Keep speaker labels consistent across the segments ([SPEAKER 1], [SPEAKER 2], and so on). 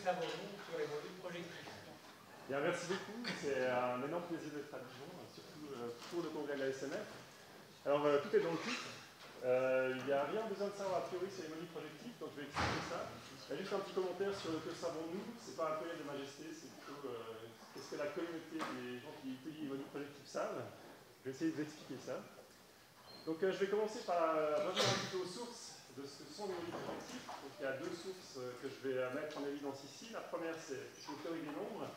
[SPEAKER 1] savons-nous sur les modules projectifs?
[SPEAKER 2] Bien, merci beaucoup. C'est un énorme plaisir d'être à Dijon, surtout pour le congrès de la SNF. Alors, tout est dans le titre. Il n'y a rien besoin de savoir a priori sur les modules projectifs, donc je vais expliquer ça. Il y a juste un petit commentaire sur le que savons-nous. C'est pas un courrier de majesté, c'est plutôt qu'est-ce que la communauté des gens qui étudient les modules projectifs savent. Je vais essayer de vous expliquer ça. Donc, je vais commencer par revenir un petit peu aux sources de ce que sont les modules projectifs. Donc, il y a deux sources que je vais mettre en évidence ici. La première, c'est plutôt théorie des nombres.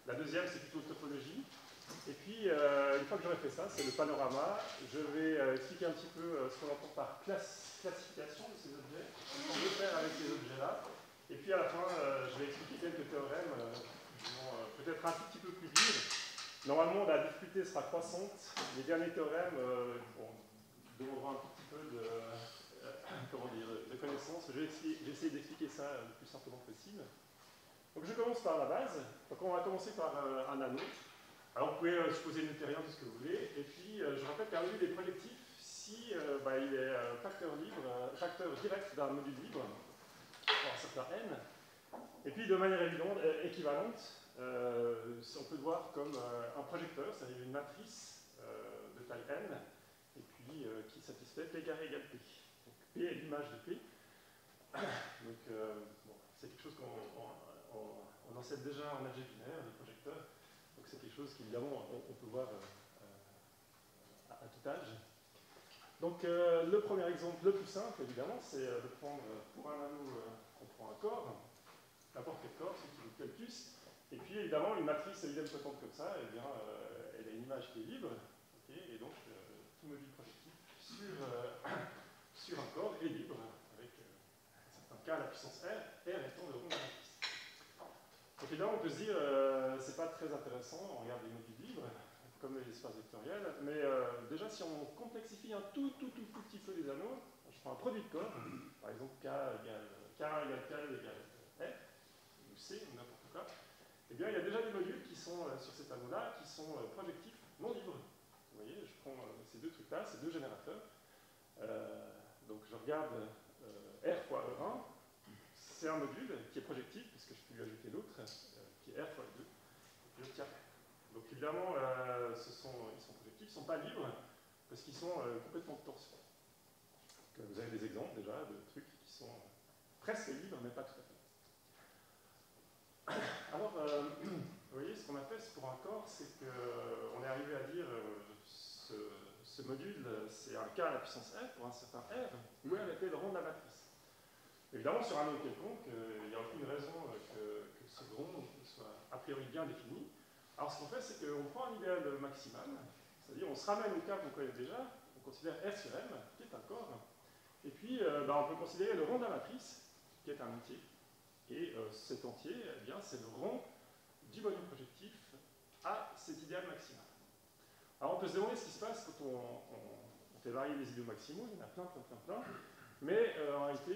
[SPEAKER 2] La deuxième, c'est plutôt topologie. Et puis, une fois que j'aurai fait ça, c'est le panorama. Je vais expliquer un petit peu ce qu'on entend par classification de ces objets, ce qu'on veut faire avec ces objets-là. Et puis, à la fin, je vais expliquer quelques théorèmes qui vont peut-être un tout petit peu plus durs. Normalement, la difficulté sera croissante. Les derniers théorèmes demanderont un tout petit peu de, de connaissances. Je vais essayer d'expliquer ça le plus simplement possible. Donc je commence par la base. Donc on va commencer par un anneau. Alors vous pouvez supposer newtonien, tout ce que vous voulez. Et puis je rappelle qu'un module est projectif si il est facteur direct d'un module libre, un certain n. Et puis de manière équivalente, on peut le voir comme un projecteur, c'est-à-dire une matrice de taille n, et puis qui satisfait P carré égale P. Donc P est l'image de P. Donc c'est quelque chose qu'on enseigne déjà en algèbre binaire, les projecteurs. Donc c'est quelque chose qu'évidemment on peut voir à tout âge. Donc le premier exemple le plus simple, évidemment, c'est de prendre pour un anneau, on prend un corps, n'importe quel corps, celui qui vous plaît le plus. Et puis évidemment, une matrice idempotente comme ça, eh bien, elle a une image qui est libre, okay, et donc tout module projectif sur un corps est libre, avec un certain K à la puissance R, R étant le rond de la matrice. Donc évidemment, on peut se dire, c'est pas très intéressant, on regarde les modules libres, comme les espaces vectoriels, mais déjà si on complexifie un tout petit peu les anneaux, je prends un produit de corps, par exemple K égale K égale F, ou C, ou n'importe quoi, eh bien il y a déjà des modules qui sont sur cet anneau-là, qui sont projectifs non libres. Vous voyez, je prends ces deux trucs-là, ces deux générateurs, donc je regarde R fois E1, c'est un module qui est projectif, puisque je peux lui ajouter l'autre, qui est R fois E2, et puis j'obtiens R. Donc évidemment, ils sont projectifs, ils ne sont pas libres, parce qu'ils sont complètement de torsion. Donc, vous avez des exemples déjà de trucs qui sont presque libres, mais pas tout à fait. Alors, vous voyez, ce qu'on a fait pour un corps, c'est qu'on est arrivé à dire ce module, c'est un K à la puissance R pour un certain R, où R était le rond de la matrice. Évidemment, sur un anneau quelconque, il n'y a aucune raison que ce rond soit a priori bien défini. Alors, ce qu'on fait, c'est qu'on prend un idéal maximal, c'est-à-dire on se ramène au cas qu'on connaît déjà, on considère R sur M, qui est un corps, et puis on peut considérer le rond de la matrice, qui est un entier, et cet entier, eh bien, c'est le rond du module projectif à cet idéal maximal. Alors, on peut se demander ce qui se passe quand on fait varier les idéaux maximaux, il y en a plein, mais en réalité,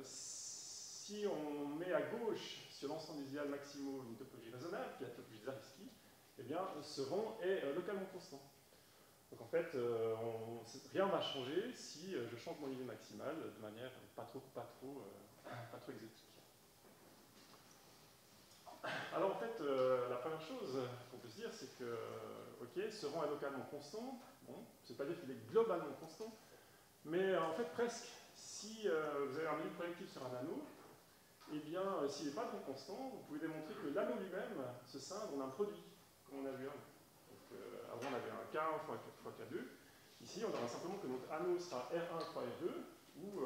[SPEAKER 2] si on met à gauche sur l'ensemble des idéaux maximaux une topologie raisonnable, qui est la topologie de Zariski, eh bien, ce rond est localement constant. Donc en fait, rien ne va changer si je change mon idée maximale de manière pas trop exotique. Alors en fait, la première chose qu'on peut se dire, c'est que, ok, ce rond est localement constant, bon, c'est pas dire qu'il est globalement constant, mais en fait presque. Si vous avez un module projectif sur un anneau, eh bien, s'il n'est pas trop constant, vous pouvez démontrer que l'anneau lui-même se scinde en un produit, comme on a vu avant. Donc, avant, on avait un K1 fois K2. Ici, on aura simplement que notre anneau sera R1 fois R2, où,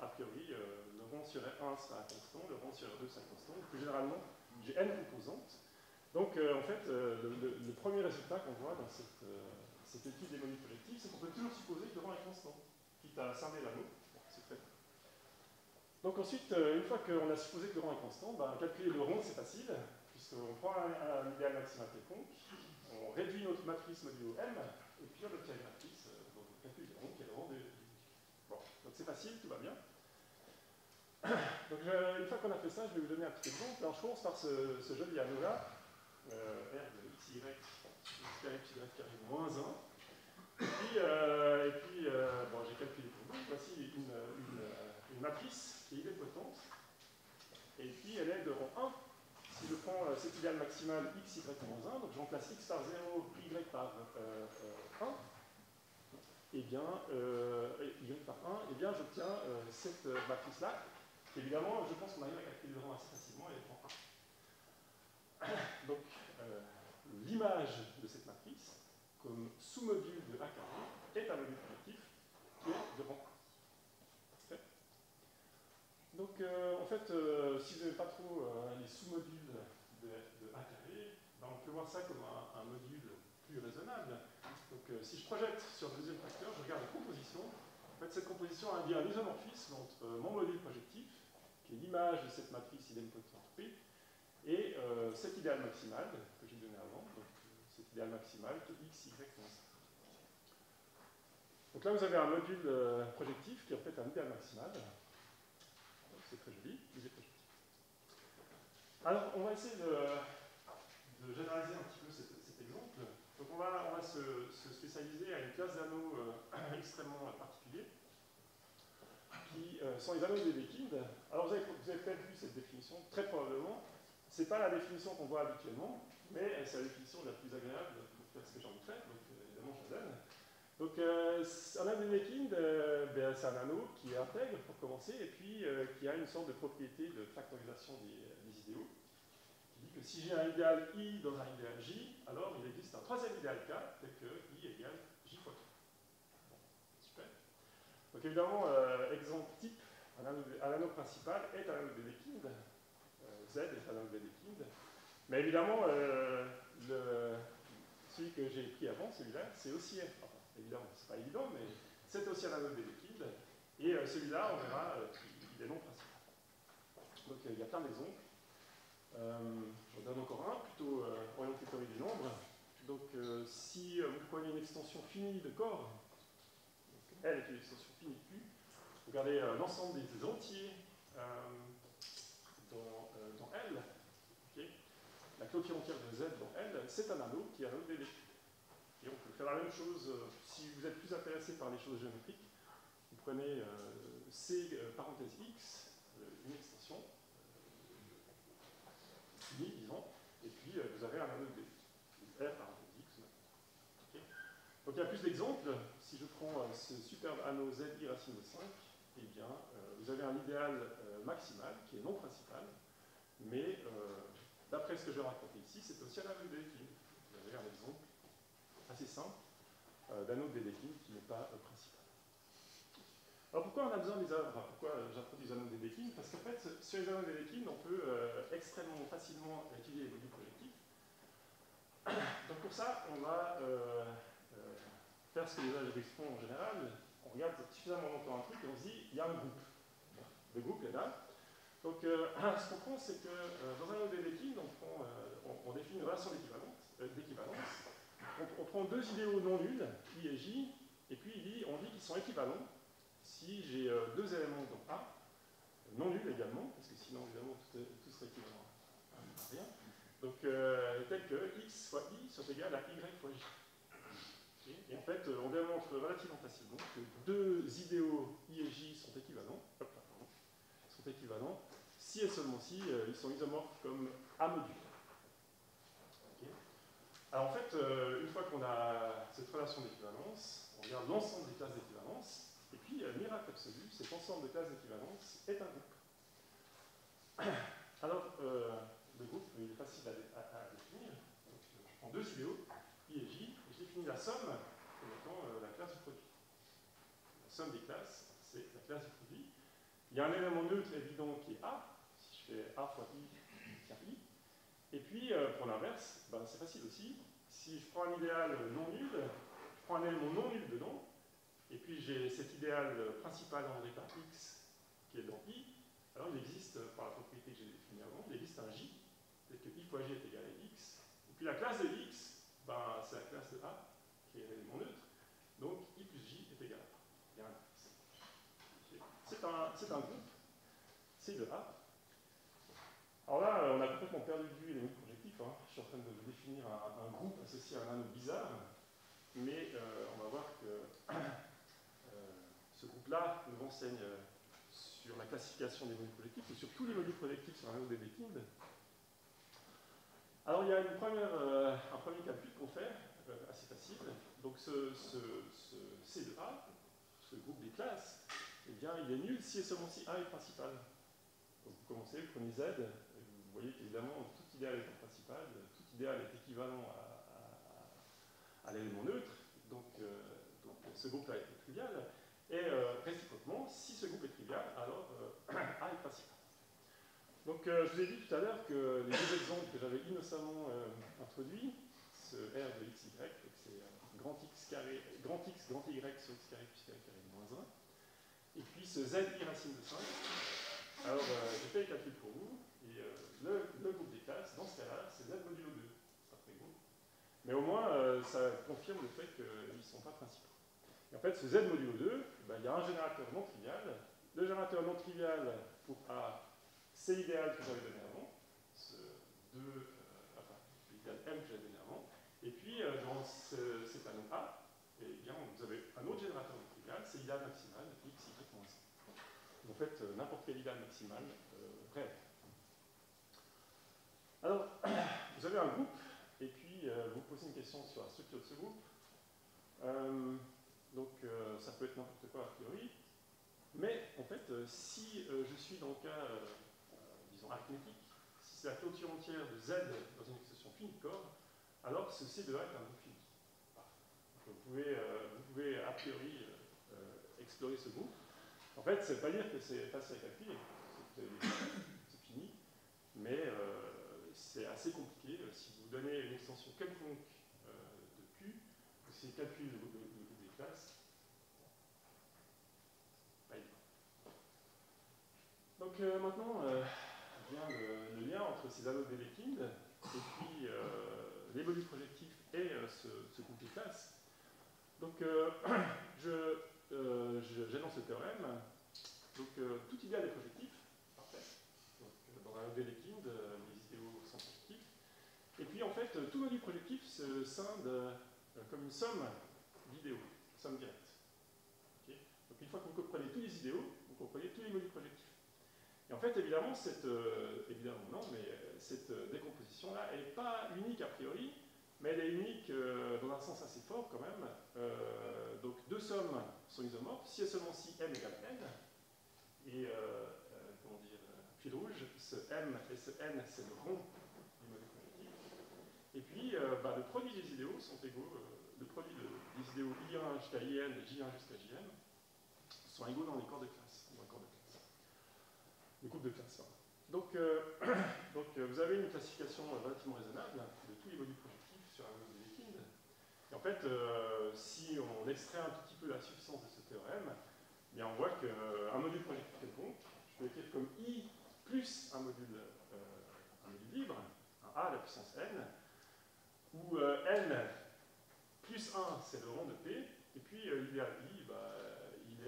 [SPEAKER 2] a priori, le rond sur R1 sera constant, le rond sur R2 sera constant. Plus généralement, j'ai n composantes. Donc, en fait, le premier résultat qu'on voit dans cette étude des modules projectifs, c'est qu'on peut toujours supposer que le rond est constant, quitte à scinder l'anneau. C'est très bien. Donc ensuite, une fois qu'on a supposé que le rond est constant, calculer le rond, c'est facile, puisqu'on prend un idéal maximal quelconque, on réduit notre matrice modulo M, et puis on obtient une matrice, donc on calcule le rond, qui est le rond du. Bon, donc c'est facile, tout va bien. Donc une fois qu'on a fait ça, je vais vous donner un petit exemple. Alors je commence par ce joli anneau-là, R de xy, carré moins 1. Et puis j'ai calculé pour vous. Voici une matrice qui est idempotente. et puis elle est de rang 1. Si je prends cet idéal maximal x, y, moins 1, donc je remplace x par 0, y par 1, et bien, y par 1, et bien j'obtiens cette matrice-là. Évidemment, je pense qu'on arrive à calculer le rang assez facilement, elle est de rang 1. Donc, l'image de cette matrice, comme sous-module de A carré, est un module projectif qui est de rang 1. Donc, en fait, si vous n'aimez pas trop les sous-modules de A carré, ben, on peut voir ça comme un module plus raisonnable. Donc, si je projette sur le deuxième facteur, je regarde la composition. En fait, cette composition induit un isomorphisme entre mon module projectif, qui est l'image de cette matrice idempotentropie, et cet idéal maximal que j'ai donné avant, donc cet idéal maximal qui est x, y, moins 5. Donc là, vous avez un module projectif qui est en fait un idéal maximal. C'est très joli, il est projectif. Alors, on va essayer de généraliser un petit peu cet exemple. Donc on va se spécialiser à une classe d'anneaux extrêmement particuliers, qui sont les anneaux de Dedekind. Alors vous avez peut-être vu cette définition, très probablement. Ce n'est pas la définition qu'on voit habituellement, mais c'est la définition la plus agréable pour faire ce que j'ai envie de faire, donc évidemment je la donne. Donc un anneau de Dedekind, c'est un anneau qui est intègre pour commencer, et puis qui a une sorte de propriété de factorisation des idéaux. Que si j'ai un idéal I dans un idéal J, alors il existe un troisième idéal K, tel que I égale J fois K. Bon, super. Donc évidemment, exemple type, un anneau principal est un anneau de Dedekind, Z est un anneau de Dedekind, mais évidemment, celui que j'ai pris avant, celui-là, c'est aussi, enfin, évidemment, c'est pas évident, mais c'est aussi un anneau de Dedekind, et celui-là, on verra qu'il est non principal. Donc il y a plein d'exemples. J'en donne encore un, plutôt orienté théorie du nombre. Donc, si vous prenez une extension finie de corps, donc L est une extension finie de Q, regardez l'ensemble des entiers dans L, okay. La clôture entière de Z dans L, c'est un anneau qui est un anneau de Dedekind. Et on peut faire la même chose si vous êtes plus intéressé par les choses géométriques. Vous prenez C parenthèse X, une extension, disons, et puis vous avez un anneau de R parenthèse X. Okay. Donc il y a plus d'exemples. Si je prends ce superbe anneau ZI racine de 5, eh bien, vous avez un idéal maximal qui est non principal, mais d'après ce que je vais raconter ici, c'est aussi un anneau de Dedekind. Vous avez un exemple assez simple d'anneau de Dedekind qui n'est pas principal. Alors pourquoi on a besoin des anneaux, enfin, pourquoi j'introduis les anneaux de Dedekind? Parce qu'en fait, sur les anneaux de Dedekind, on peut extrêmement facilement étudier les modules projectifs. Donc pour ça, on va faire ce que les algébriques font en général. On regarde suffisamment longtemps un truc et on se dit, il y a un groupe. Le groupe est là. Donc ce qu'on prend, c'est que dans un anneau de Dedekind, on définit une relation d'équivalence. On prend deux idéaux non nuls, I et J, et puis on dit qu'ils sont équivalents si j'ai deux éléments dans A, non nuls également, parce que sinon évidemment tout serait équivalent à rien. Donc tel que x fois i soit égal à y fois j. Okay. Et en fait, on démontre relativement facilement que deux idéaux i et j sont équivalents, si et seulement si ils sont isomorphes comme A module. Okay. Alors en fait, une fois qu'on a cette relation d'équivalence, on regarde l'ensemble des classes d'équivalence, et puis, miracle absolu, cet ensemble de classes d'équivalence est un groupe. Alors, le groupe, il est facile à définir. Donc, je prends deux idéaux, I et J, et je définis la somme comme étant la classe du produit. La somme des classes, c'est la classe du produit. Il y a un élément neutre évident qui est A. Si je fais A fois I, tiens I. Et puis, pour l'inverse, ben, c'est facile aussi. Si je prends un idéal non nul, je prends un élément non nul dedans, et puis j'ai cet idéal principal engendré par x qui est dans I, alors il existe, par la propriété que j'ai définie avant, il existe un J, tel que I fois J est égal à X. Et puis la classe de X, ben, c'est la classe de A, qui est l'élément neutre, donc I plus J est égal à A. Il y a un X. C'est un groupe, C de A. Alors là, on a complètement perdu de vue les modules projectifs. Hein. Je suis en train de définir un groupe associé à un anneau bizarre, mais on va voir que ce groupe-là nous renseigne sur la classification des modules projectifs, ou sur tous les modules projectifs sur un réseau Dedekind. Alors il y a un premier calcul qu'on fait, assez facile. Donc ce C de A, ce groupe des classes, eh bien, il est nul si et seulement si A est principal. Donc vous commencez, vous prenez Z, et vous voyez qu'évidemment tout idéal est principal, tout idéal est équivalent à l'élément neutre, donc ce groupe-là est trivial, et réciproquement, si ce groupe est trivial, alors A est principal. Donc je vous ai dit tout à l'heure que les deux exemples que j'avais innocemment introduits, ce R de xy, donc c'est grand X, grand Y sur x carré plus y carré moins 1, et puis ce Z I racine de 5. Alors j'ai fait le calcul pour vous, et le groupe des classes, dans ce cas-là, c'est Z modulo 2, c'est pas très gros. Mais au moins, ça confirme le fait qu'ils ne sont pas principaux. Et en fait, ce Z modulo 2, ben, il y a un générateur non trivial. Le générateur non trivial pour A, c'est l'idéal que j'avais donné avant, l'idéal M que j'avais donné avant. Et puis, dans cet anneau A, eh bien, vous avez un autre générateur non trivial, c'est l'idéal maximal, x, y, moins 1. En fait, n'importe quel idéal maximal réel. Alors, vous avez un groupe, et puis vous posez une question sur la structure de ce groupe. Ça peut être n'importe quoi a priori, mais en fait, si je suis dans le cas, disons, arithmétique, si c'est la clôture entière de Z dans une expression finie de Corre, alors ce C de A est un groupe fini. Donc, vous pouvez a priori explorer ce groupe. En fait, ça ne veut pas dire que c'est facile à calculer, c'est fini, mais c'est assez compliqué. Si vous donnez une extension quelconque de Q, vous calculez le groupe des classes. Pas évident. Donc maintenant, vient le lien entre ces anneaux de Dedekind et puis les modules projectifs et ce groupe des classes. Donc j'énonce le théorème. Donc tout idéal est projectif. Parfait. Donc, dans un Dedekind, les idéaux sont projectifs. Et puis en fait, tout module projectif se scinde comme une somme d'idéaux, somme directe. Okay. Donc une fois que vous comprenez tous les idéaux, vous comprenez tous les modules projectifs. Et en fait, évidemment, cette décomposition-là, elle n'est pas unique a priori, mais elle est unique dans un sens assez fort quand même. Donc deux sommes sont isomorphes, si et seulement si M égale N. Et comment dire, fil rouge, ce M et ce N, c'est le rond du module projectif. Et puis, le produit des idéaux sont égaux, le produit des idéaux I1 jusqu'à IN et J1 jusqu'à JM sont égaux dans les corps de classe. Les groupes de classe. Donc, vous avez une classification relativement raisonnable de tous les modules projectifs sur un module Dedekind. Et en fait, si on extrait un tout petit peu la suffisance de ce théorème, eh bien on voit qu'un module projectif quelconque, je peux l'écrire comme I plus un module libre, un A à la puissance N, où N plus 1, c'est le rond de P, et puis l'idéal I, il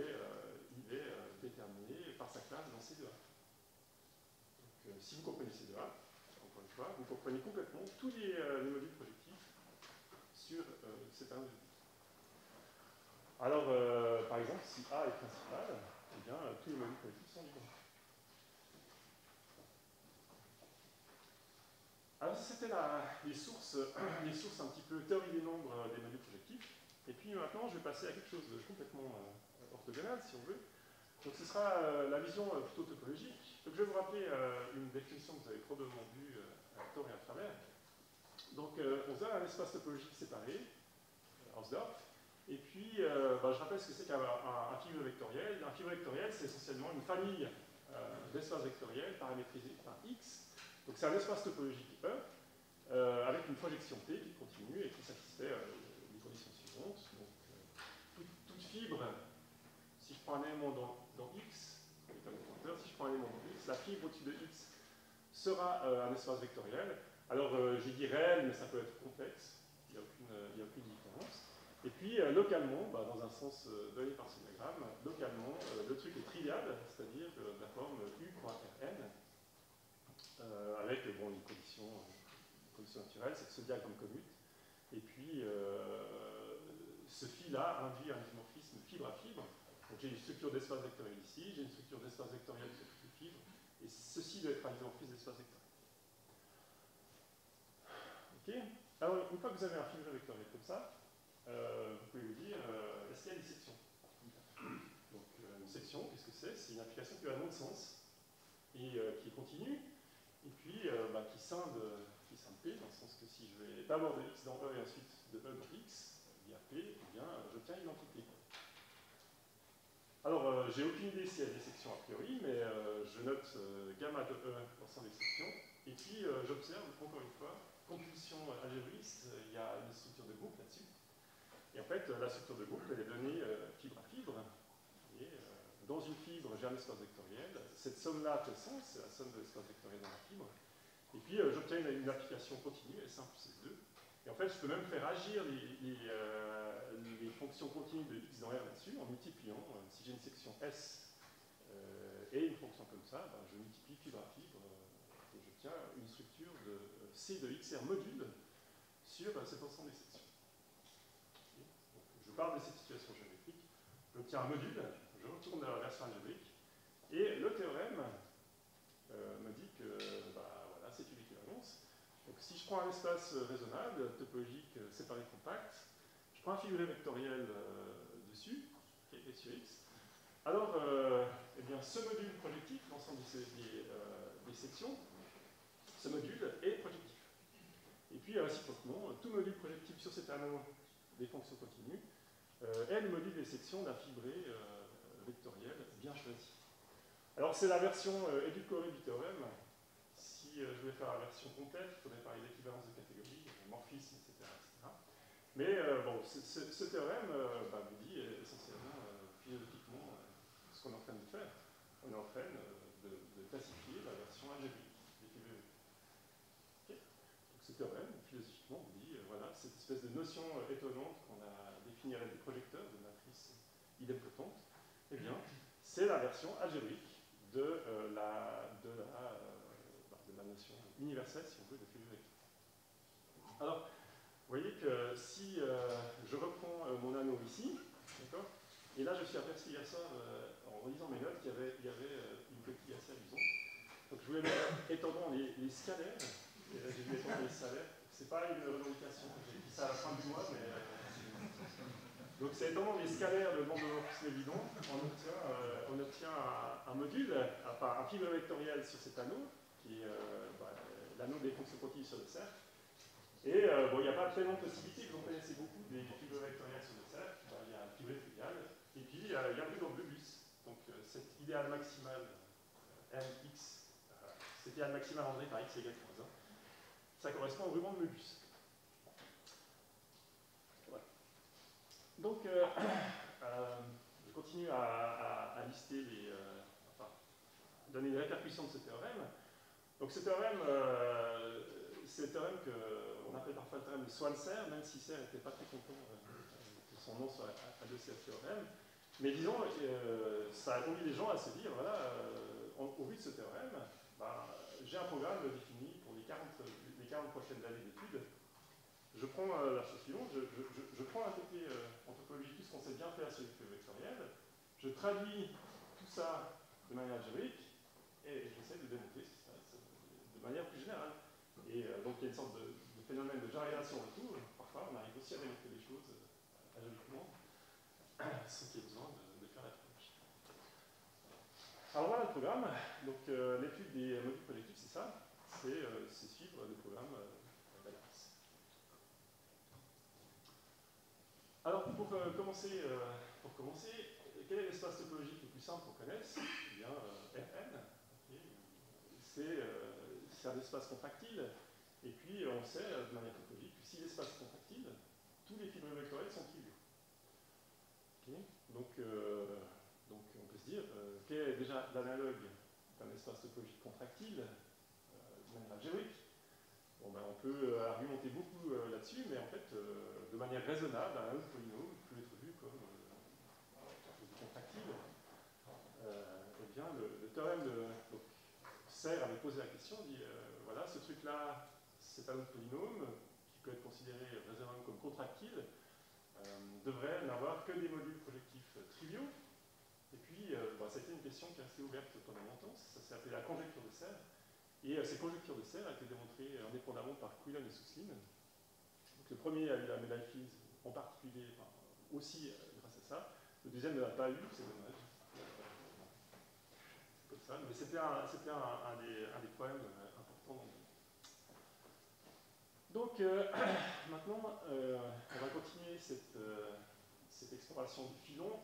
[SPEAKER 2] est déterminé par sa classe dans C2A. Si vous comprenez ces deux-là, encore une fois, vous comprenez complètement tous les modules projectifs sur cet anneau de Dedekind. Alors, par exemple, si A est principal, eh bien, tous les modules projectifs sont libres. Alors, c'était les sources un petit peu théorie des nombres des modules projectifs. Et puis maintenant, je vais passer à quelque chose de complètement orthogonal, si on veut. Donc ce sera la vision plutôt topologique. Donc je vais vous rappeler une définition que vous avez probablement vue à tort et à travers. Donc on a un espace topologique séparé, Hausdorff, et puis je rappelle ce que c'est qu'un fibre vectoriel. Un fibre vectoriel, c'est essentiellement une famille d'espaces vectoriels paramétrisés par X. Donc c'est un espace topologique E, avec une projection T qui continue et qui satisfait les conditions suivantes. Donc toute fibre, si je prends un élément dans X, si je prends un élément dans X, la fibre au-dessus de X sera un espace vectoriel. Alors j'ai dit réel, mais ça peut être complexe, il n'y a aucune différence. Et puis localement, dans un sens donné par ce diagramme, localement, le truc est trivial, c'est-à-dire de la forme U.Rn, avec une condition naturelle, c'est que ce diagramme commute. Et puis ce phi-là induit un isomorphisme fibre à fibre. Donc j'ai une structure d'espace vectoriel ici, j'ai une structure d'espace vectoriel sur toutes les fibres, et ceci doit être réalisé en prise d'espace vectoriel. Ok. Alors, une fois que vous avez un fibré vectoriel comme ça, vous pouvez vous dire, est-ce qu'il y a des sections? Donc, une section, qu'est-ce que c'est? C'est une application qui a un autre sens, et qui est continue, et puis qui scinde P, dans le sens que si je vais d'abord de x dans E et ensuite de E dans x, via P, eh bien, j'obtiens une entité. Alors, j'ai aucune idée s'il y a des sections a priori, mais je note gamma de E l'ensemble des sections, et puis j'observe, encore une fois, compulsion algébriste, il y a une structure de groupe là-dessus. Et en fait, la structure de groupe, elle est donnée fibre à fibre, et dans une fibre, j'ai un espace vectoriel. Cette somme-là, quel sens? C'est la somme de l'espace vectoriel dans la fibre. Et puis, j'obtiens une application continue, S1 plus S2. Et en fait, je peux même faire agir les fonctions continues de x dans R là-dessus en multipliant. Si j'ai une section S et une fonction comme ça, ben, je multiplie fibre à fibre et j'obtiens une structure de C de XR module sur cet ensemble des sections. Donc, je pars de cette situation géométrique, j'obtiens un module, je retourne à la version algébrique, et le théorème me dit que voilà, c'est une équivalence. Donc si je prends un espace raisonnable, topologique, séparé compact, je prends un fibré vectoriel dessus, qui est sur X, alors eh bien, ce module projectif, l'ensemble des sections, ce module est projectif. Et puis réciproquement, tout module projectif sur cet anneau des fonctions continues est le module des sections d'un fibré vectoriel bien choisi. Alors c'est la version édulcorée du théorème. Si je voulais faire la version complète, il faudrait parler d'équivalence de catégorie, morphisme, etc. Mais bon, ce théorème vous dit essentiellement, philosophiquement, ce qu'on est en train de faire. On est en train de classifier la version algébrique des fibrés vectoriels. Okay. Donc ce théorème, philosophiquement, vous dit, voilà, cette espèce de notion étonnante qu'on a définie avec des projecteurs de matrice idempotente, eh bien, c'est la version algébrique de la notion universelle, si on veut, de fibré vectoriel. Alors, vous voyez que si je reprends mon anneau ici, d'accord, et là je suis aperçu hier soir, en relisant mes notes, qu'il y avait une coquille assez amusante. Donc je voulais mettre étendant les scalaires, et là j'ai vu étendre les scalaires. C'est pas une revendication, j'ai dit ça à la fin du mois, mais. Donc c'est étendant les scalaires de bande de morphisme évident, on obtient un module, enfin un fibre vectoriel sur cet anneau, qui est l'anneau des fonctions continues sur le cercle. Et bon, il n'y a pas tellement de possibilités, vous en connaissez beaucoup des fibres vectorielles sur le cercle. Il y a un fibré trivial, et puis il y a un peu d'ambulus. Donc cet idéal maximal mx, cet idéal maximal André par x égale moins 1, ça correspond au ruban de Möbius. Voilà. Donc je continue à lister donner les répercussions de ce théorème. Donc ce théorème, c'est le théorème qu'on appelle parfois le théorème de Swann-Serre, même si Serre n'était pas très content que son nom soit adossé à ce théorème. Mais disons, ça a conduit les gens à se dire, voilà, au vu de ce théorème, j'ai un programme défini pour les 40 prochaines années d'études. Je prends la chose suivante, je prends un TP en topologie, tout ce qu'on sait bien faire sur les fibrés vectoriels, je traduis tout ça de manière algébrique, et j'essaie de démontrer ce qui se passe de manière plus générale. Et donc il y a une sorte de phénomène de généralisation retour. Parfois, on arrive aussi à démontrer des choses algébriquement, sans qu'il y ait besoin de faire la topologie. Alors voilà le programme. Donc l'étude des modules projectifs, c'est ça. C'est suivre le programme Balance. Alors pour commencer, quel est l'espace topologique le plus simple qu'on connaisse? Eh bien, Rn. C'est un espace contractile, et puis on sait de manière topologique que si l'espace est contractile, tous les fibrés vectoriels sont triviaux. Okay. Donc on peut se dire, quel est déjà l'analogue d'un espace topologique contractile de manière algébrique? Bon, on peut argumenter beaucoup là-dessus, mais en fait, de manière raisonnable, un autre polynôme peut être vu comme quelque chose de contractile. Eh bien, le théorème de Serre avait posé la question, dit voilà, ce truc-là, c'est un autre polynôme qui peut être considéré raisonnablement comme contractile, devrait n'avoir que des modules projectifs triviaux. Et puis, c'était une question question qui est restée ouverte pendant longtemps, ça s'est appelé la conjecture de Serre. Et cette conjecture de Serre a été démontrée indépendamment par Quillen et Suslin. Donc, le premier a eu la médaille Fields, en particulier, enfin, aussi grâce à ça. Le deuxième ne l'a pas eu, c'est dommage. C'est comme ça, mais c'était un des problèmes importants dans le donc, maintenant, on va continuer cette exploration du filon.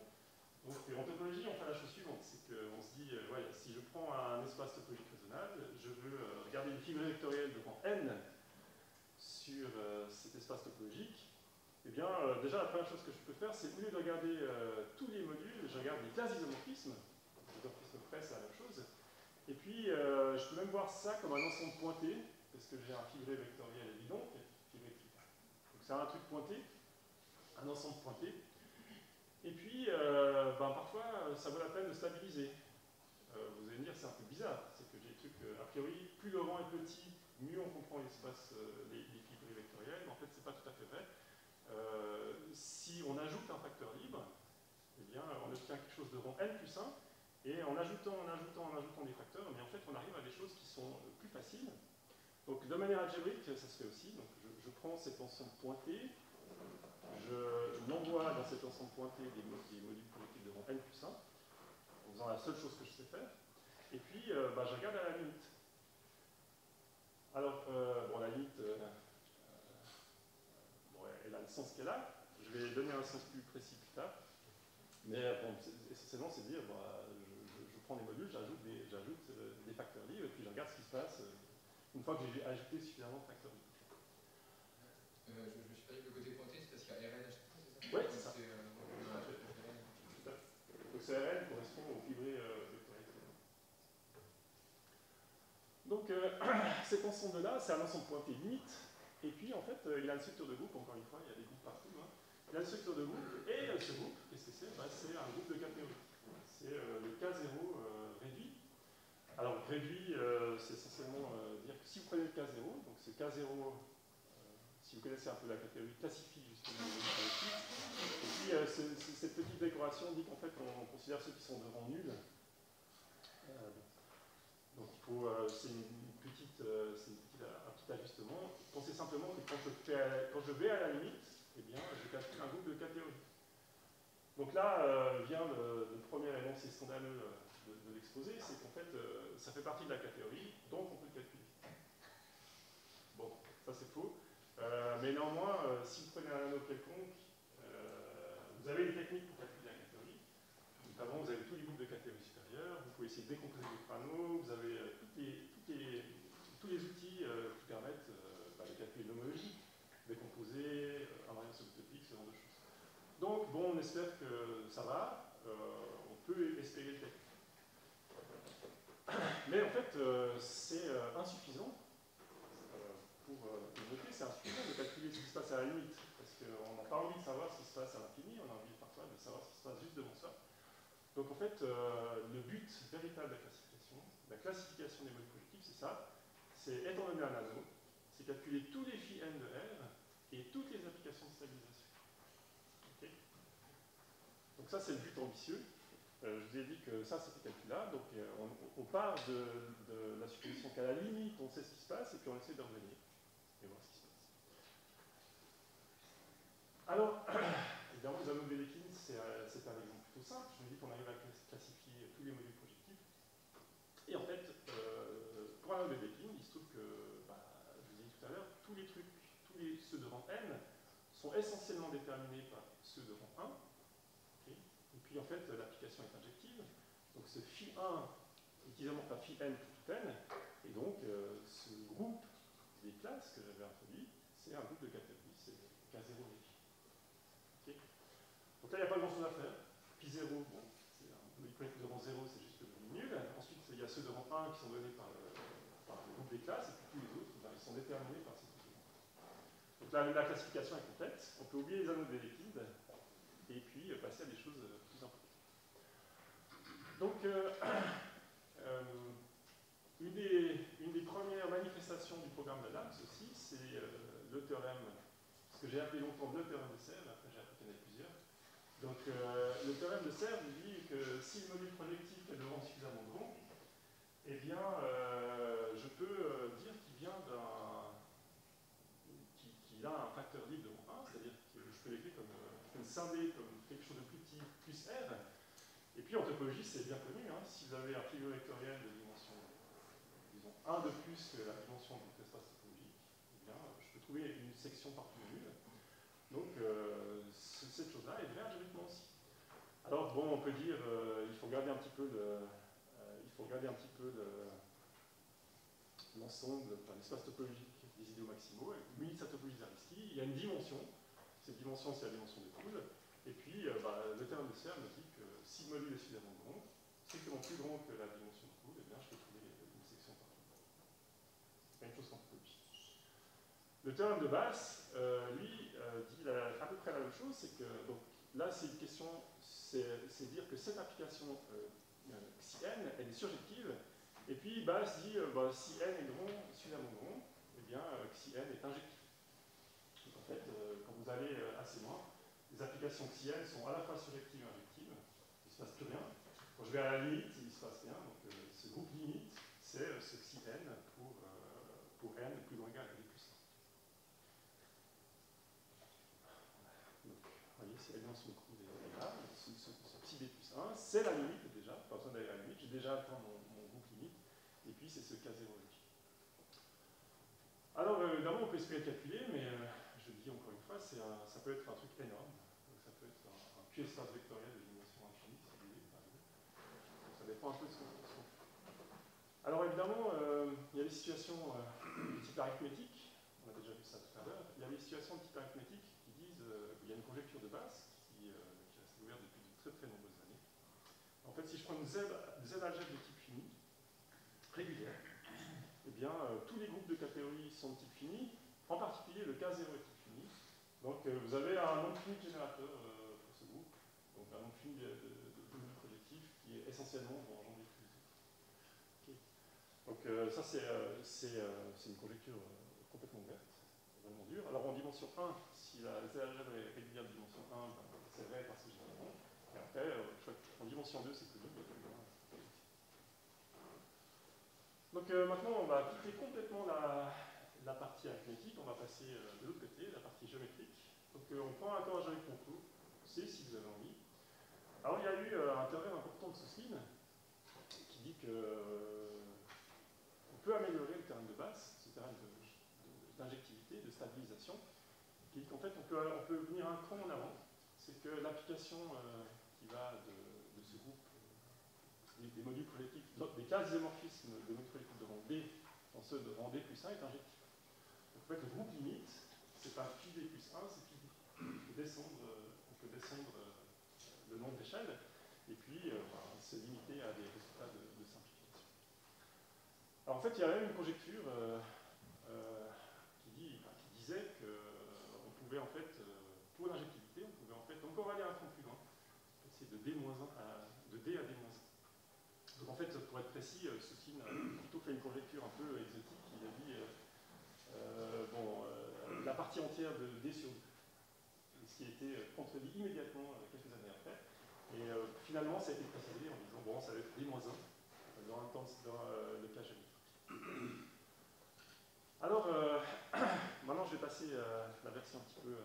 [SPEAKER 2] Donc, en topologie, on fait la chose suivante, c'est qu'on se dit, voilà, si je prends un espace topologique raisonnable, je veux regarder une fibre vectorielle de rang n sur cet espace topologique. Eh bien, déjà, la première chose que je peux faire, c'est au lieu de regarder tous les modules, je regarde les classes d'isomorphismes. L'isomorphisme près, c'est la même chose. Et puis, je peux même voir ça comme un ensemble pointé, parce que j'ai un fibré vectoriel évident, donc c'est un truc pointé, un ensemble pointé. Et puis, parfois, ça vaut la peine de stabiliser. Vous allez me dire, c'est un peu bizarre, c'est que j'ai des trucs, a priori, plus le rang est petit, mieux on comprend l'espace, les fibrés vectoriels, mais en fait, c'est pas tout à fait vrai. Si on ajoute un facteur libre, eh bien, on obtient quelque chose de rang n plus 1, et en ajoutant des facteurs, eh bien, en fait, on arrive à des choses qui sont plus faciles. Donc, de manière algébrique, ça se fait aussi. Donc, je prends cet ensemble pointé, je l'envoie dans cet ensemble pointé des modules projectifs de rang n plus 1, en faisant la seule chose que je sais faire. Et puis, je regarde à la limite. Alors, la limite, elle a le sens qu'elle a. Je vais donner un sens plus précis plus tard. Mais essentiellement, c'est dire, je prends des modules, j'ajoute des facteurs libres, et puis je regarde ce qui se passe une fois que j'ai ajouté suffisamment de facteurs libres.
[SPEAKER 3] Je me suis pas dit que le côté pointé, c'est parce qu'il y a RN à chaque fois, c'est ça?
[SPEAKER 2] Oui, c'est ça. Donc ce RN correspond au fibré vectoriel. Donc cet ensemble-là, c'est un ensemble pointé limite, et puis en fait, il a une structure de groupe, encore une fois, il y a des groupes partout. Hein. Il a une structure de groupe, et ce groupe, qu'est-ce que c'est? C'est un groupe de catégories. C'est le K0 réduit. Alors réduit, c'est essentiellement dire que si vous prenez le K0, donc c'est K0, si vous connaissez un peu la catégorie, classifie justement les modules collectifs. Et puis cette petite décoration dit qu'en fait on considère ceux qui sont de rang nul. Donc il faut, c'est un petit ajustement. Pensez simplement que quand je vais à la limite, eh bien, je calcule un groupe de catégories. Donc là vient le premier élément, c'est scandaleux de l'exposé, c'est qu'en fait, ça fait partie de la catégorie, donc on peut le calculer. Bon, ça c'est faux. Mais néanmoins, si vous prenez un anneau quelconque, vous avez une technique pour calculer la catégorie. Notamment, vous avez tous les groupes de catégories supérieures, vous pouvez essayer de décomposer votre anneau, vous avez tous les outils qui permettent de calculer l'homologie, décomposer, invariance utopique, ce genre de choses. Donc, bon, on espère que ça va, on peut espérer le texte. Mais en fait, c'est insuffisant. Pour noter, c'est insuffisant de calculer ce qui se passe à la limite, parce qu'on n'a pas envie de savoir ce qui se passe à l'infini, on a envie parfois de savoir ce qui se passe juste devant soi. Donc en fait, le but véritable de la classification des modules projectifs, c'est ça, c'est étant donné un anneau, c'est calculer tous les phi n de R et toutes les applications de stabilisation. Okay. Donc ça, c'est le but ambitieux. Je vous ai dit que ça, c'était calculable. Donc on part de la supposition qu'à la limite, on sait ce qui se passe, et puis on essaie de revenir et voir ce qui se passe. Alors, évidemment, les anneaux de Dedekind, c'est un exemple plutôt simple. Je me dis qu'on arrive à classifier tous les modules projectifs. Et en fait, pour un anneau de Dedekind, il se trouve que, je vous ai dit tout à l'heure, tous ceux de rang n sont essentiellement déterminés par ceux de rang 1. Okay. Et puis en fait, l'application est injective. Donc ce phi 1 est équivalent à phi n pour tout n. Et donc, ce groupe des classes que j'avais introduit, c'est un groupe de catégories, c'est K0 et phi. Okay. Donc là, il n'y a pas grand-chose à faire. Pi 0, bon, c'est un module collectif de rang 0, c'est juste nul. Ensuite, il y a ceux de rang 1 qui sont donnés par le groupe des classes, et puis tous les autres, ils sont déterminés par ces groupes. Donc là, la classification est complète. On peut oublier les anneaux de Dedekind et puis passer à des choses plus importantes. Donc, une des premières manifestations du programme de LAMS aussi, c'est le théorème, ce que j'ai appelé longtemps le théorème de Serre, après j'ai appris qu'il y en avait plusieurs. Donc, le théorème de Serre dit que si le module projectif est de rang topologie, c'est bien connu. Hein. Si vous avez un pivot vectoriel de dimension, disons, 1 de plus que la dimension de votre espace topologique, eh bien, je peux trouver une section partout nulle. Donc, cette chose-là est vraie algébriquement aussi. Alors, bon, on peut dire, il faut regarder un petit peu l'ensemble, enfin, l'espace topologique des idéaux maximaux, avec une unité de sa topologie Zariski. Il y a une dimension. Cette dimension, c'est la dimension de Poole. Et puis, le théorème de Serre me dit que si le module est suffisamment grand, strictement plus grand que la dimension de Poole, eh bien, je peux trouver une section partout. C'est la même chose qu'en topologie. Le théorème de Bass, lui, dit à peu près la même chose. C'est que, donc, là, c'est une question, c'est dire que cette application xi n, elle est surjective. Et puis, Bass dit, si n est grand, suffisamment grand, eh bien, xi n est injectif. Donc, en fait, quand vous allez assez loin, les applications xi n sont à la fois surjectives et injectives. Il ne se passe plus rien. Quand je vais à la limite, il ne se passe rien. Donc, ce groupe limite, c'est ce xi n pour n plus grand ou égal à d plus 1. Donc, vous voyez, c'est la dimension de coût là. Ce petit d plus 1, c'est la limite déjà. Pas besoin d'aller à la limite. J'ai déjà atteint mon groupe limite. Et puis, c'est ce k0 ici. Alors, évidemment, on peut espérer le calculer, mais je le dis encore une fois, ça peut être un truc énorme. Donc, ça peut être un puits espace vectoriel de dimension infinie, si vous voulez. Donc, ça dépend un peu de ce qu'on fait. Alors, évidemment, il y a des situations de type arithmétique. On a déjà vu ça tout à l'heure. Il y a des situations de type arithmétique qui disent qu'il y a une conjecture de Bass qui reste ouverte depuis de très très nombreuses années. En fait, si je prends une z algèbre de type fini, régulière, eh bien, tous les groupes de catégories sont de type fini, en particulier le K0 est type fini. Donc, vous avez un nombre fini de générateurs pour ce groupe, donc un nombre fini de modules projectifs qui est essentiellement vont engendrer tous les autres. Okay. Donc, ça, c'est une conjecture complètement ouverte, vraiment dure. Alors, en dimension 1, si la z algèbre est régulière de dimension 1, ben, c'est vrai parce que j'ai un nom. Et après, en dimension 2, c'est connu. Donc maintenant, on va quitter complètement la partie arithmétique, on va passer de l'autre côté, la partie géométrique. Donc on prend un corps géométrique contour, c'est si vous avez envie. Alors il y a eu un théorème important de Susskind qui dit que on peut améliorer le théorème de Bass, ce théorème d'injectivité, de stabilisation, qui dit qu'en fait on peut venir un cran en avant. C'est que l'application qui va de ce groupe des modules projectifs, des cas isomorphismes de modules projectifs de rang D dans ceux de rang D plus 1 est injectif. Donc en fait, le groupe limite, c'est pas phi D plus 1, c'est phi D. On peut descendre le nombre d'échelles et puis se limiter à des résultats de simplification. Alors en fait, il y a même une conjecture qui disait qu'on pouvait en fait, pour l'injectivité, on pouvait en fait encore aller un cran plus loin, passer de D à D-1. Donc en fait, pour être précis, Susskind a plutôt fait une conjecture un peu exotique. Il a dit la partie entière de D sur D. Ce qui a été contredit immédiatement quelques années après. Et finalement, ça a été précisé en disant bon, ça va être D-1 dans le cas géométrique. Alors, maintenant, je vais passer la version un petit peu.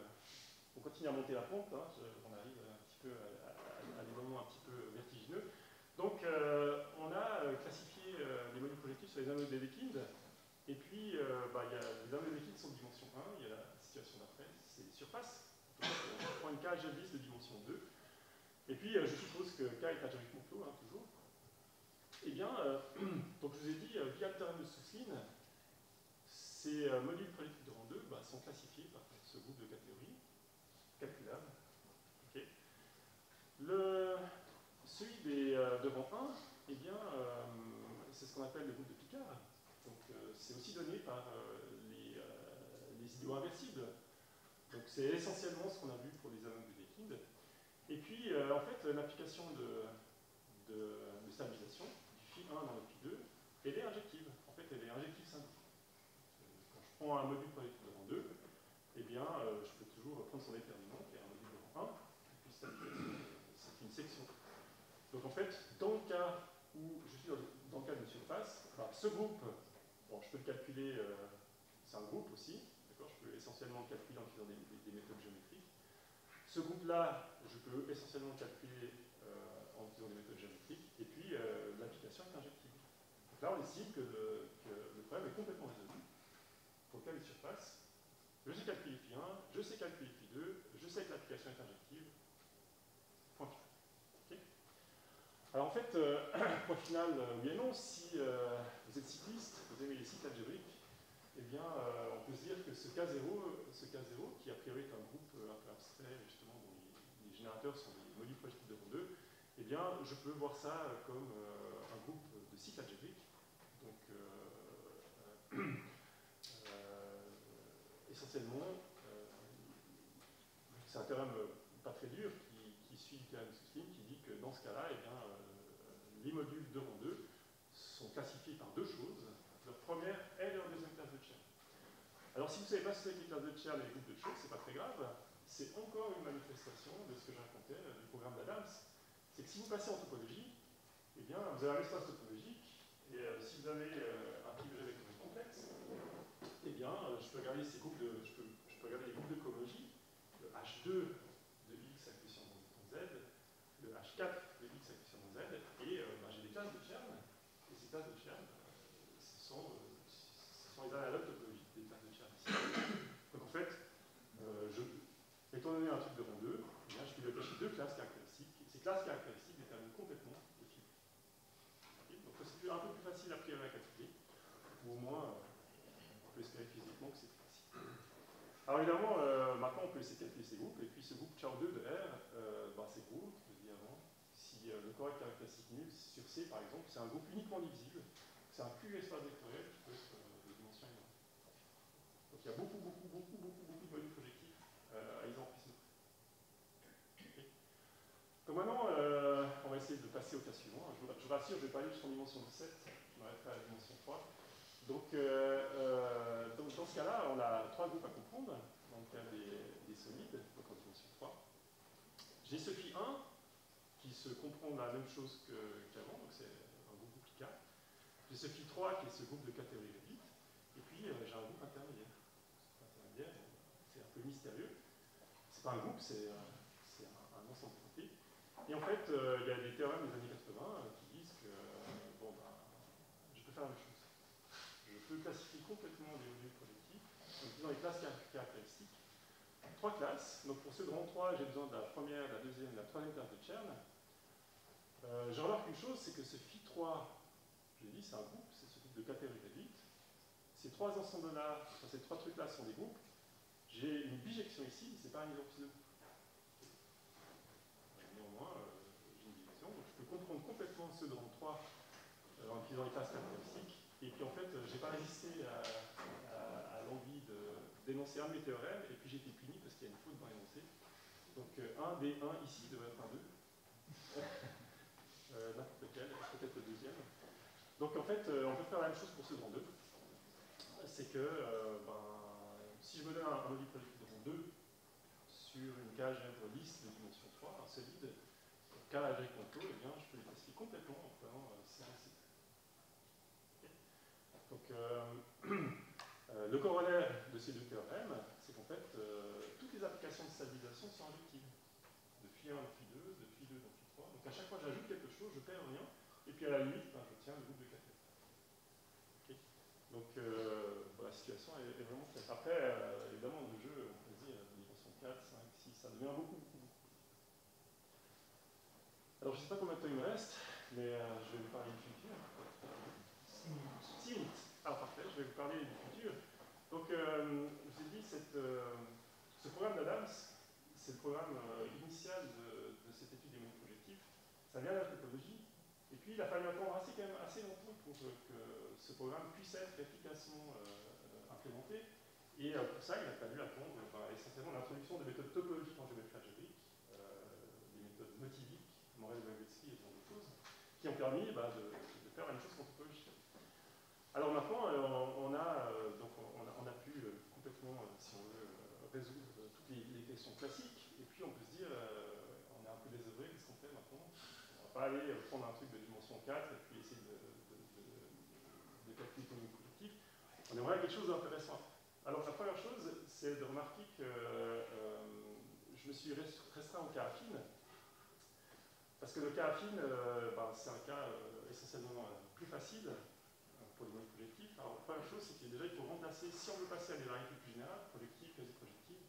[SPEAKER 2] On continue à monter la pompe. Hein, on arrive un petit peu à des moments un petit peu vertigineux. Donc, on a classifié les modules projectifs sur les anneaux de Dedekind. Et puis, il y a les anneaux de Dedekind sont de dimension 1. Il y a la situation d'après, c'est les surfaces. Donc, on prend une K algébrique de dimension 2. Et puis, je suppose que K est algébriquement clos, hein, toujours. Eh bien, donc je vous ai dit, via le théorème de Susskind, ces modules projectifs de rang 2 sont classifiés par ce groupe de catégories calculables. Okay. Celui de rang 1, eh bien, c'est ce qu'on appelle le groupe de Picard. Donc, c'est aussi donné par les idéaux inversibles. Donc, c'est essentiellement ce qu'on a vu pour les anneaux de Dedekind. Et puis, en fait, l'application de stabilisation, du phi 1 dans le phi 2, elle est injective. En fait, elle est injective symbolique. Quand je prends un module projectif de rang 2, eh bien, je peux toujours prendre son déterminant, qui est un module de rang 1, et puis c'est une section. Donc en fait, dans le cas où je suis dans le cas d'une surface, ce groupe, bon, je peux le calculer, c'est un groupe aussi, d'accord, je peux essentiellement le calculer en utilisant des méthodes géométriques. Ce groupe-là, je peux essentiellement le calculer en utilisant des méthodes géométriques. possible que le problème est complètement résolu pour le cas des surfaces. Je sais calculer phi 1, je sais calculer phi 2, je sais que l'application est injective. Point final. Okay. Alors en fait, point final, oui et non, si vous êtes cycliste, vous aimez les cycles algébriques, eh bien, on peut se dire que ce K0, qui a priori est un groupe un peu abstrait, justement, dont les générateurs sont des modules projectifs de rond 2, eh bien, je peux voir ça comme un groupe de cycles algébriques. Donc, essentiellement, c'est un théorème pas très dur qui suit le théorème de Susskind, qui dit que dans ce cas-là, eh bien, les modules de rond 2 sont classifiés par deux choses. Leur première et leur deuxième classe de Chern. Alors, si vous ne savez pas ce que c'est que les classes de Chern et les groupes de choses, c'est pas très grave. C'est encore une manifestation de ce que je racontais du programme d'Adams. C'est que si vous passez en topologie, eh bien, vous avez un espace topologique, et si vous avez un type de vectoriel complexe, eh bien, je peux regarder ces groupes je peux regarder les groupes de cohomologie, le H2 de X avec coefficient dans Z, le H4 de X avec coefficient dans Z, et ben, j'ai des classes de Chern, et ces classes de Chern, ce sont les analogues topologiques des classes de Chern ici. Donc en fait, étant donné un truc de rond 2, eh bien, je peux lui attacher deux classes caractéristiques, et ces classes caractéristiques déterminent complètement le fibre. Okay. Donc c'est un peu plus facile a priori à calculer, ou au moins on peut espérer physiquement que c'est plus facile. Alors évidemment, maintenant on peut essayer de calculer ces groupes, et puis ce groupe Chao2 de R, c'est gros, je le dis avant, si le correct caractéristique nul sur C par exemple, c'est un groupe uniquement divisible, c'est un Q espace vectoriel qui peut être de dimension énorme. Donc il y a beaucoup de modules projectifs à isomorphisme. Okay. Donc maintenant, on va essayer de passer au cas suivant. Je vous rassure, je ne vais pas aller jusqu'en dimension 7, je m'arrêterai à la dimension 3. Donc dans ce cas-là, on a trois groupes à comprendre, dans le cas des solides, donc en dimension 3. J'ai ce phi 1, qui se comprend la même chose qu'avant, donc c'est un groupe duplicable. J'ai ce phi 3, qui est ce groupe de catégorie réduite, et puis j'ai un groupe intermédiaire. C'est un peu mystérieux. C'est pas un groupe, c'est un ensemble compté. Et en fait, il y a des théorèmes des années 80 qui disent que je peux faire la même chose. Je peux classifier complètement les modules projectifs en utilisant les classes caractéristiques. Trois classes. Donc pour ceux de rang 3, j'ai besoin de la première, la deuxième et la troisième classe de Chern. Je remarque une chose, c'est que ce phi 3, je l'ai dit, c'est un groupe, c'est ce groupe de catégorie réduite. Ces trois ensembles-là, enfin, ces trois trucs-là sont des groupes. J'ai une bijection ici, mais ce n'est pas un isomorphisme de groupe. Néanmoins, j'ai une bijection, donc je peux comprendre complètement ceux de rang 3 en utilisant les classes caractéristiques. Et puis en fait, je n'ai pas résisté à l'envie de d'énoncer un de mes théorèmes, et puis j'ai été puni parce qu'il y a une faute dans l'énoncé. Donc 1 D1 ici devrait être un 2. N'importe lequel, peut-être le deuxième. Donc en fait, on peut faire la même chose pour ce grand 2. C'est que si je me donne un module projectif de rang 2 sur une cage lisse de dimension 3, un solide, cas algébrique contrôle, eh bien, je peux les classifier complètement en prenant C1 et C2. Okay. Donc, le corollaire de ces deux théorèmes, c'est qu'en fait, toutes les applications de stabilisation sont injectives. De phi 1 dans phi 2, de phi 2 dans phi 3. Donc, à chaque fois que j'ajoute quelque chose, je perds rien. Et puis, à la limite, je tiens le groupe de catégorie. Okay. Donc, la situation est vraiment claire. Après, évidemment, le jeu, on peut se dire, dimension 4, 5, 6, ça devient beaucoup. Alors, je ne sais pas combien de temps il me reste, mais je vais vous parler du futur. 6 minutes. 6 minutes. Alors, parfait, je vais vous parler du futur. Donc, je vous ai dit, ce programme d'Adams, c'est le programme initial de cette étude des modules projectifs. Ça vient de la topologie. Et puis, il a fallu attendre quand même assez longtemps pour que ce programme puisse être efficacement implémenté. Et pour ça, il a fallu attendre essentiellement l'introduction des méthodes topologiques en géométrie algébrique, des méthodes motiviques, Morel-Lewandowski et ce genre de choses, qui ont permis de faire la même chose qu'en topologie. Alors maintenant, on a pu complètement, si on veut, résoudre toutes les questions classiques, et puis on peut se dire, on est un peu désœuvré, qu'est-ce qu'on fait maintenant? On ne va pas aller prendre un truc de dimension 4 et puis essayer de calculer tout le projectif. On aimerait quelque chose d'intéressant. Alors la première chose, c'est de remarquer que je me suis restreint au cas affine, parce que le cas affine, c'est un cas essentiellement plus facile, pour les modules projectifs. Alors, la première chose, c'est que déjà, il faut remplacer, si on veut passer à des variétés plus générales, projectives, quasi-projectives,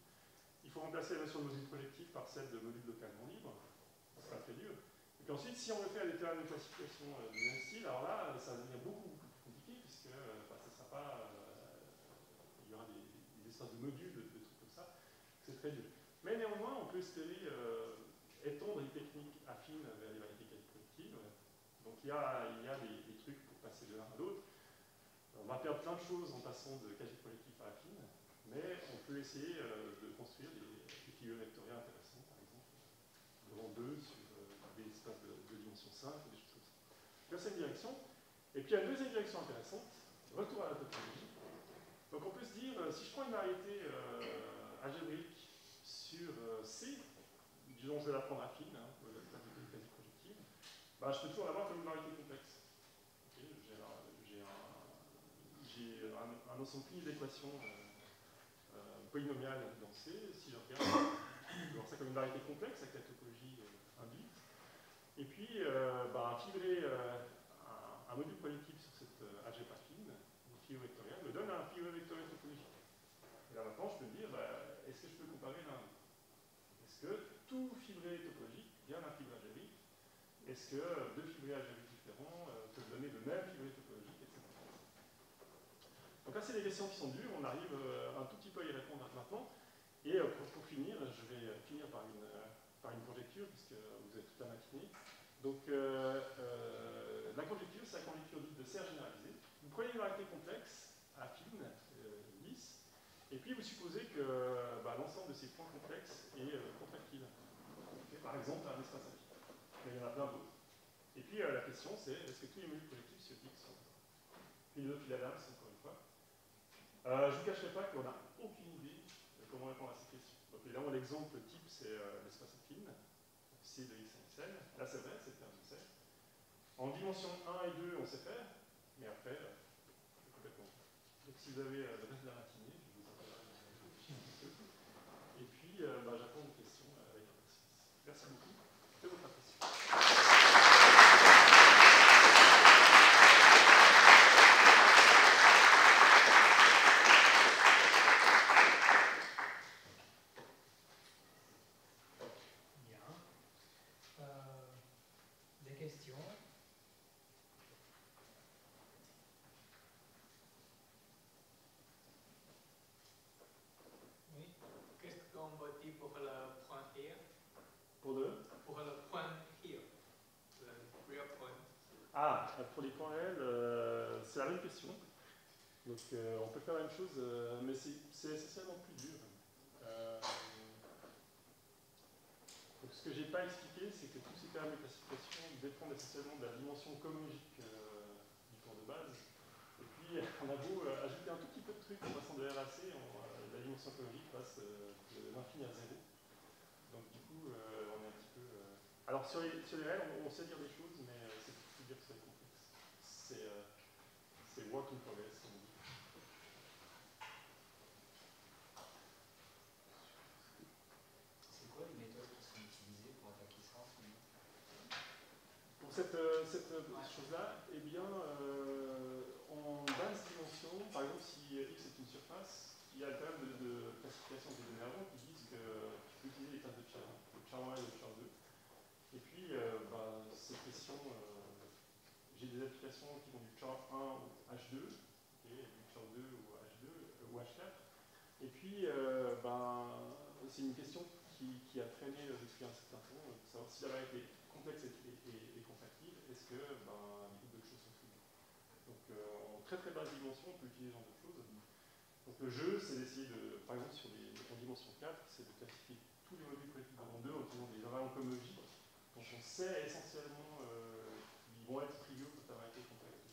[SPEAKER 2] il faut remplacer la notion de module projectif par celle de module localement libre. C'est pas très dur. Et puis ensuite, si on veut faire des théorèmes de classification du même style, alors là, ça va devenir beaucoup, beaucoup plus compliqué, puisque ça sera pas, il y aura des espaces de modules, de trucs comme ça. C'est très dur. Mais néanmoins, on peut espérer étendre les techniques affines vers les variétés quasi-projectives. Donc il y a des trucs pour passer de l'un à l'autre. On va perdre plein de choses en passant de quasi-projectif à affine, mais on peut essayer de construire des figures vectorielles intéressantes, par exemple, devant 2 sur des espaces de dimension 5 ou des choses comme ça. Donc c'est une direction. Et puis il y a une deuxième direction intéressante, retour à la topologie. Donc on peut se dire, si je prends une variété algébrique sur C, disons je vais la prendre affine, la variété quasi-projective, bah, je peux toujours l'avoir comme une variété complexe. Okay, j'ai un ensemble fini d'équations polynomiales dans C. Si je regarde, je vais voir ça comme une variété complexe avec la topologie induite. Et puis, fibrer un module projectif sur cette algèbre affine, une figure vectorielle, me donne un figure vectoriel topologique. Et là maintenant, je peux me dire, est-ce que je peux comparer l'un à l'autre? Est-ce que tout fibré topologique vient d'un fibré algébrique? Est-ce que deux fibrés algébriques différents peuvent donner le même fibré topologique, etc. Donc là, c'est des questions qui sont dures. On arrive un tout petit peu à y répondre maintenant. Et pour finir, je vais finir par une conjecture, puisque vous êtes toute la matinée. Donc, la conjecture, c'est la conjecture dite de serre généralisée. Vous prenez une variété complexe, affine, lisse, et puis vous supposez que l'ensemble de ces points complexes est contractile. Okay, par exemple, un espace affine. Mais il y en a plein d'autres. Et puis la question, c'est est-ce que tous les modules projectifs sur X sont Philosophie d'Adams, encore une fois. Je ne vous cacherai pas qu'on n'a aucune idée de comment répondre à cette question. Donc évidemment, l'exemple type, c'est l'espace affine, C de X en XL. Là, c'est vrai, c'est le terme de C. En dimension 1 et 2, on sait faire, mais après, c'est complètement. Donc si vous avez le reste de la matinée, je vous invite à réfléchir un petit peu. Et puis, j'attends vos questions avec impatience. Merci beaucoup de votre attention.
[SPEAKER 1] Pour le point here.
[SPEAKER 2] Pour le
[SPEAKER 1] point here. Le real point.
[SPEAKER 2] Ah, pour les points réels, c'est la même question. Donc on peut faire la même chose, mais c'est essentiellement plus dur. Donc ce que je n'ai pas expliqué, c'est que tous ces termes de classification dépendent essentiellement de la dimension cohomologique du point de base. Et puis on a beau ajouter un tout petit peu de trucs en passant de R à C, la dimension cohomologique passe de l'infini à 0. Donc du coup, on est un petit peu... Alors sur les réels, on sait dire des choses, mais c'est plus dire que sur les complexes. C'est work in progress, comme on dit.
[SPEAKER 3] C'est quoi les méthodes qui sont utilisées pour attaquer ça?
[SPEAKER 2] Pour cette chose-là, eh bien, en basse dimension, par exemple, si X est une surface, il y a quand même de classification des données avant qui disent que tu peux utiliser les classes de char 1, le char 1 et le char 2. Et puis, cette question, j'ai des applications qui vont du char 1 au H2, okay, du char 2 au H2 ou H4. Et puis, c'est une question qui a traîné depuis un certain temps, pour savoir si la variété complexe et contractile, est-ce que les groupes de choses sont fluides. Donc, en très très basse dimension, on peut utiliser ce genre de choses. Donc, le jeu, c'est d'essayer de, par exemple, en dimension 4, c'est de classifier tous les modules projectifs en deux en utilisant des invariants cohomologiques. Donc, on sait essentiellement qu'ils vont être triviaux pour la variété complexe.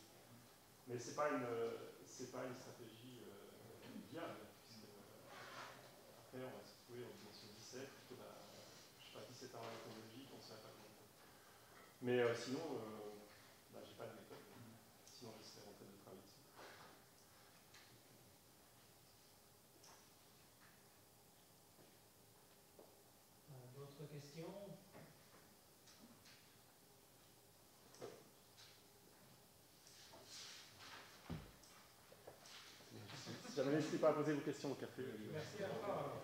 [SPEAKER 2] Mais ce n'est pas une stratégie viable, puisque après, on va se trouver en dimension 17, plutôt je sais pas, 17 invariants cohomologiques, on ne sait pas comment. Mais sinon, j'ai pas de méthode. Sinon, je serais en train de travailler dessus.
[SPEAKER 1] D'autres questions?
[SPEAKER 2] N'hésitez pas à poser vos questions au café.
[SPEAKER 1] Merci encore.